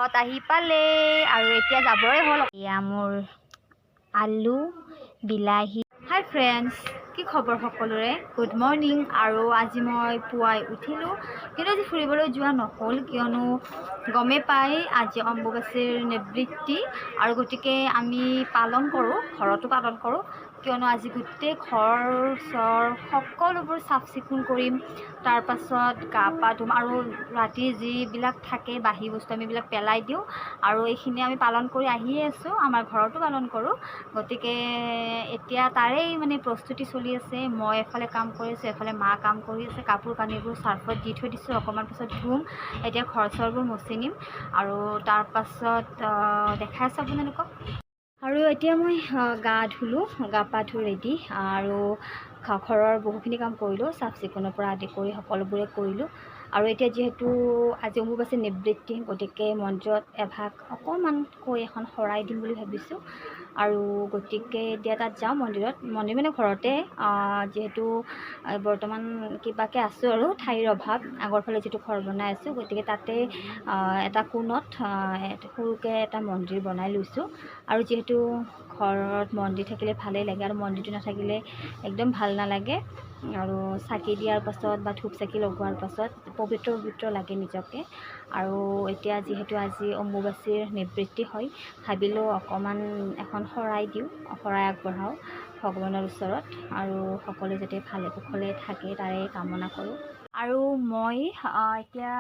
বাহত আহি পালে আৰু এতিয়া যাবই হ'ল। এয়া মোৰ আলু বিলাহী। হাই ফ্ৰেণ্ডছ, কি খবৰ সকলোৰে? Good morning. আৰু আজি মই পুৱাই উঠিলোঁ, কিন্তু আজি ফুৰিবলৈ যোৱা নহ'ল, কিয়নো গমে পাই আজি অম্বুবাচীৰ নিবৃত্তি আৰু গতিকে আমি পালন কৰোঁ, ঘৰতো পালন কৰোঁ, কিয়নো আজি গোটেই ঘৰ চৰ সকলোবোৰ চাফ চিকুণ কৰিম। তাৰপাছত গা পা ধুম আৰু ৰাতি যিবিলাক থাকে বাঢ়ি বস্তু আমি এইবিলাক পেলাই দিওঁ আৰু এইখিনি আমি পালন কৰি আহিয়ে আছোঁ, আমাৰ ঘৰতো পালন কৰোঁ। গতিকে এতিয়া তাৰেই মানে প্ৰস্তুতি চলি আছে। মই এফালে কাম কৰিছোঁ, এফালে মা কাম কৰি আছে। কাপোৰ কানিবোৰ চাৰ্ফত দি থৈ দিছোঁ, অকণমান পিছত ধুম। এতিয়া ঘৰ চৰবোৰ মচি নিম আৰু তাৰপাছত দেখাই আছোঁ আপোনালোকক। আৰু এতিয়া মই গা ধুলোঁ, গা পা ধুই ৰেডি আৰু ঘৰৰ বহুখিনি কাম কৰিলোঁ, চাফ চিকুণৰ পৰা আদি কৰি সকলোবোৰে কৰিলোঁ। আৰু এতিয়া যিহেতু আজি অম্বুবাচী নিবৃত্তি, গতিকে মন্দিৰত এভাগ অকণমানকৈ এখন শৰাই দিম বুলি ভাবিছোঁ। আৰু গতিকে এতিয়া তাত যাওঁ মন্দিৰত, মন্দিৰ মানে ঘৰতে, যিহেতু বৰ্তমান কিবাকৈ আছোঁ আৰু ঠাইৰ অভাৱ। আগৰ ফালে যিটো ঘৰ বনাই আছোঁ, গতিকে তাতে এটা কোণত সৰুকৈ এটা মন্দিৰ বনাই লৈছোঁ। আৰু যিহেতু ঘৰত মন্দিৰ থাকিলে ভালেই লাগে আৰু মন্দিৰটো নাথাকিলে একদম ভাল নালাগে। আৰু চাকি দিয়াৰ পাছত বা ধূপ চাকি লগোৱাৰ পাছত পবিত্ৰ পবিত্ৰ লাগে নিজকে। আৰু এতিয়া যিহেতু আজি অম্বুবাচীৰ নিবৃত্তি হয়, ভাবিলোঁ অকণমান এখন শৰাই দিওঁ, শৰাই আগবঢ়াওঁ ভগৱানৰ ওচৰত, আৰু সকলোৱে যাতে ভালে কুশলে থাকে তাৰে কামনা কৰোঁ। আৰু মই এতিয়া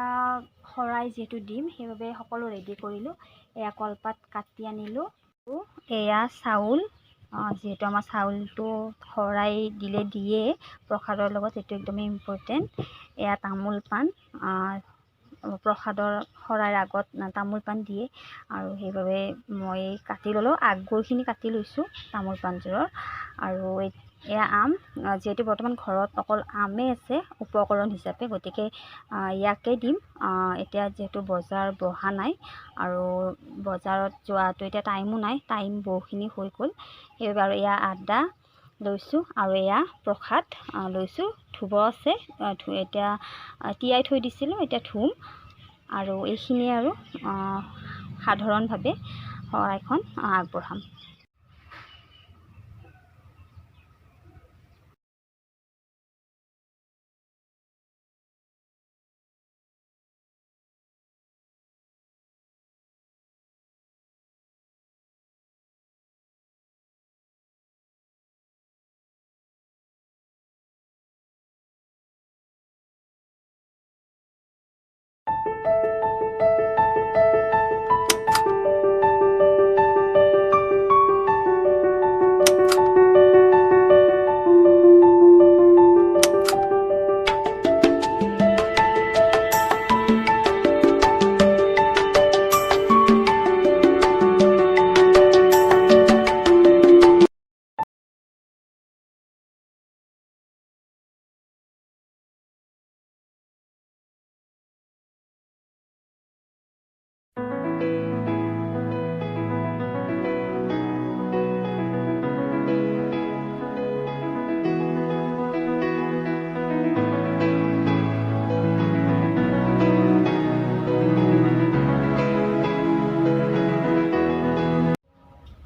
শৰাই যিহেতু দিম, সেইবাবে সকলো ৰেডি কৰিলোঁ। এয়া কলপাত কাটি আনিলোঁ, এয়া চাউল, যিহেতু আমাৰ চাউলটো শৰাই দিলে দিয়ে প্ৰসাদৰ লগত, এইটো একদমেই ইম্পৰ্টেণ্ট। এয়া তামোল পাণ, প্ৰসাদৰ শৰাইৰ আগত তামোল পাণ দিয়ে, আৰু সেইবাবে মই কাটি ল'লোঁ, আগবোৰখিনি কাটি লৈছোঁ তামোল পাণযোৰৰ। আৰু এয়া আম, যিহেতু বৰ্তমান ঘৰত অকল আমেই আছে উপকৰণ হিচাপে, গতিকে ইয়াকে দিম। এতিয়া যিহেতু বজাৰ বহা নাই আৰু বজাৰত যোৱাটো এতিয়া টাইমো নাই, টাইম বহুখিনি হৈ গ'ল, সেইবাবে। আৰু এয়া আদা লৈছোঁ আৰু এয়া প্ৰসাদ লৈছোঁ। ধুব আছে, এতিয়া তিয়াই থৈ দিছিলোঁ, এতিয়া ধুম। আৰু এইখিনিয়ে আৰু সাধাৰণভাৱে শৰাইখন আগবঢ়াম।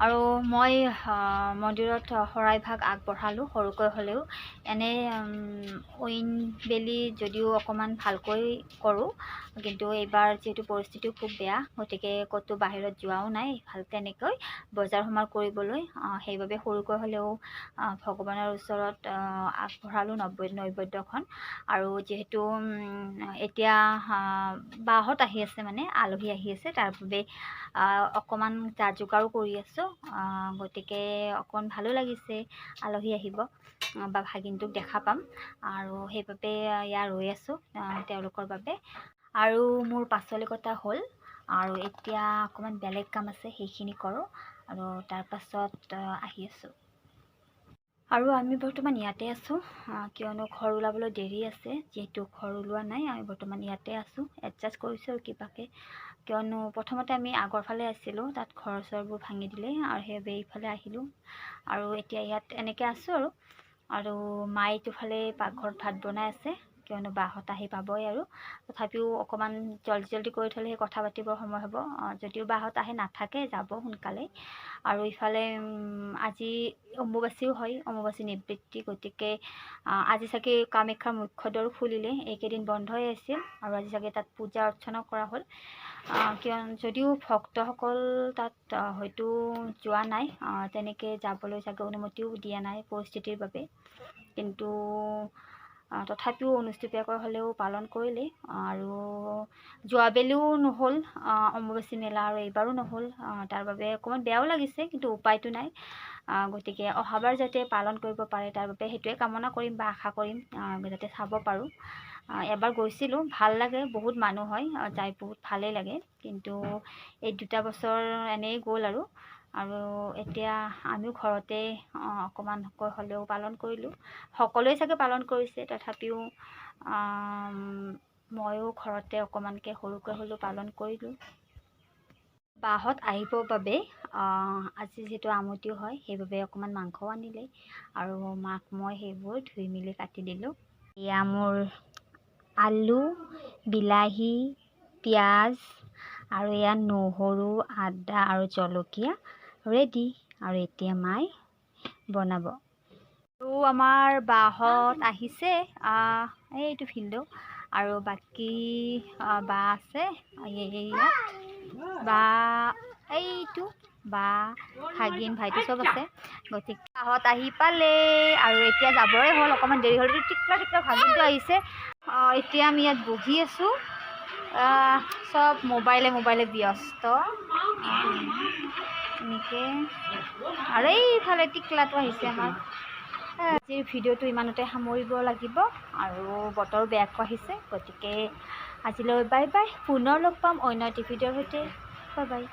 আৰু মই মন্দিৰত শৰাইভাগ আগবঢ়ালোঁ, সৰুকৈ হ'লেও। এনে অইন বেলি যদিও অকণমান ভালকৈ কৰোঁ, কিন্তু এইবাৰ যিহেতু পৰিস্থিতিও খুব বেয়া, গতিকে ক'তো বাহিৰত যোৱাও নাই ভাল তেনেকৈ বজাৰ সমাৰ কৰিবলৈ, সেইবাবে সৰুকৈ হ'লেও ভগৱানৰ ওচৰত আগবঢ়ালোঁ নৈবেদ্যখন। আৰু যিহেতু এতিয়া বাহত আহি আছে, মানে আলহী আহি আছে, তাৰ বাবে অকণমান যা যোগাৰো কৰি আছোঁ। গতিকে অকণ ভালো লাগিছে, আলহী আহিব বা ভাগিনটোক দেখা পাম, আৰু সেইবাবে ইয়াত ৰৈ আছোঁ তেওঁলোকৰ বাবে। আৰু মোৰ পাচলি কটা হ'ল, আৰু এতিয়া অকণমান বেলেগ কাম আছে, সেইখিনি কৰোঁ আৰু তাৰপাছত আহি আছোঁ। আৰু আমি বৰ্তমান ইয়াতে আছোঁ, কিয়নো ঘৰ ওলাবলৈ দেৰি আছে। যিহেতু ঘৰ ওলোৱা নাই, আমি বৰ্তমান ইয়াতে আছোঁ, এডজাষ্ট কৰিছোঁ আৰু কিবাকৈ, কিয়নো প্ৰথমতে আমি আগৰ ফালে আছিলোঁ, তাত ঘৰ চৰবোৰ ভাঙি দিলে আৰু সেইবাবে এইফালে আহিলোঁ। আৰু এতিয়া ইয়াত এনেকৈ আছোঁ আৰু মায়ে এইটোফালে পাকঘৰত ভাত বনাই আছে, কিয়নো বাহঁত আহি পাবই আৰু তথাপিও অকণমান জলদি কৰি থ'লে সেই কথা পাতিবৰ সময় হ'ব। যদিও বাহঁত আহে নাথাকে, যাব সোনকালে। আৰু ইফালে আজি অম্বুবাচীও হয়, অম্বুবাচী নিবৃত্তি, গতিকে আজি চাগে কামাখ্যাৰ মুখ্য দ্বাৰ খুলিলে, এইকেইদিন বন্ধই আছিল আৰু আজি চাগে তাত পূজা অৰ্চনা কৰা হ'ল। যদিও ভক্তসকল তাত হয়তো যোৱা নাই, তেনেকৈ যাবলৈ চাগে অনুমতিও দিয়া নাই পৰিস্থিতিৰ বাবে, কিন্তু তথাপিও অনুষ্টুপীয়াকৈ হ'লেও পালন কৰিলে। আৰু যোৱাবেলিও নহ'ল অম্বুবাচী মেলা, আৰু এইবাৰো নহ'ল, তাৰ বাবে অকণমান বেয়াও লাগিছে, কিন্তু উপায়তো নাই। গতিকে অহাবাৰ যাতে পালন কৰিব পাৰে তাৰ বাবে সেইটোৱে কামনা কৰিম বা আশা কৰিম, যাতে চাব পাৰোঁ। এবাৰ গৈছিলোঁ, ভাল লাগে, বহুত মানুহ হয়, যাই বহুত ভালেই লাগে, কিন্তু এই 2টা বছৰ এনেই গ'ল আৰু এতিয়া আমিও ঘৰতে অকণমানকৈ হ'লেও পালন কৰিলোঁ। সকলোৱে চাগে পালন কৰিছে, তথাপিও ময়ো ঘৰতে অকণমানকৈ সৰুকৈ হ'লেও পালন কৰিলোঁ। বাহঁত আহিবৰ বাবে আজি যিহেতু আমতিও হয়, সেইবাবে অকণমান মাংসও আনিলে আৰু মাক মই সেইবোৰ ধুই মেলি কাটি দিলোঁ। এয়া মোৰ আলু, বিলাহী, পিঁয়াজ আৰু এয়া নহৰু, আদা আৰু জলকীয়া ৰেডি, আৰু এতিয়া মায়ে বনাব। আৰু আমাৰ বাহঁত আহিছে, এইটো ভিনদেউ, আৰু বাকী বা আছে ইয়াত, বা এইটো বা ভাগিন ভাইটি চব আছে। গতিকে বাহঁত আহি পালে আৰু এতিয়া যাবৰে হ'ল, অকণমান দেৰি হ'ল। টিকলা ভাগিনটো আহিছে। এতিয়া আমি ইয়াত বহি আছোঁ, চব মোবাইলে ব্যস্ত এনেকৈ, আৰু এইফালে টিকলাটো আহিছে আমাৰ। আজিৰ ভিডিঅ'টো ইমানতে সামৰিব লাগিব, আৰু বতৰ বেয়াকৈ আহিছে, গতিকে আজিলৈ বাই বাই। পুনৰ লগ পাম অন্য এটি ভিডিঅ'ৰ সৈতে। Bye bye.